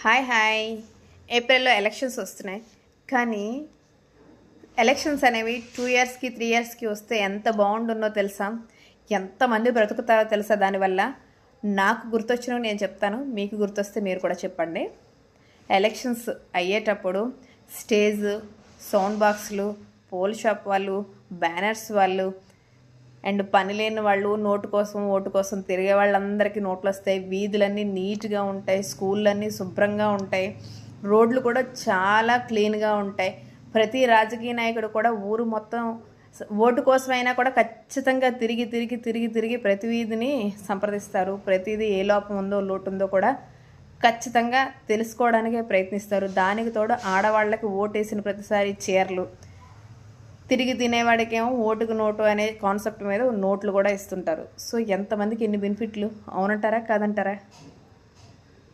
Hi hi. ఏప్రిల్లో elections వస్తున్నాయి. కానీ ఎలక్షన్స్ అనేవి 2 ఇయర్స్కి 3 ఇయర్స్కి వస్తే ఎంత బాగుండున్నో తెలుసా? ఎంతమంది బ్రతుకుతారో తెలుసా? దానివల్ల నాకు గుర్తొచ్చినవి నేను చెప్తాను, మీకు గుర్తొస్తే మీరు కూడా చెప్పండి. ఎలక్షన్స్ అయ్యేటప్పుడు స్టేజ్, సౌండ్ బాక్సులు, పోల్ షాప్ వాళ్ళు, బ్యానర్స్ వాళ్ళు అండ్ పని లేని వాళ్ళు, నోటు కోసం ఓటు కోసం తిరిగే వాళ్ళందరికీ నోట్లు వస్తాయి. వీధులన్నీ నీట్గా ఉంటాయి, స్కూళ్ళన్నీ శుభ్రంగా ఉంటాయి, రోడ్లు కూడా చాలా క్లీన్గా ఉంటాయి. ప్రతి రాజకీయ నాయకుడు కూడా ఊరు మొత్తం ఓటు కోసమైనా కూడా ఖచ్చితంగా తిరిగి తిరిగి తిరిగి తిరిగి ప్రతి వీధిని సంప్రదిస్తారు. ప్రతిదీ ఏ లోపం ఉందో లోటు ఉందో కూడా ఖచ్చితంగా తెలుసుకోవడానికే ప్రయత్నిస్తారు. దానికి తోడు ఆడవాళ్ళకి ఓటేసిన ప్రతిసారి చీరలు, తిరిగి తినేవాడికేమో ఓటుకు నోటు అనే కాన్సెప్ట్ మీద నోట్లు కూడా ఇస్తుంటారు. సో ఎంతమందికి ఎన్ని బెనిఫిట్లు, అవునంటారా కాదంటారా?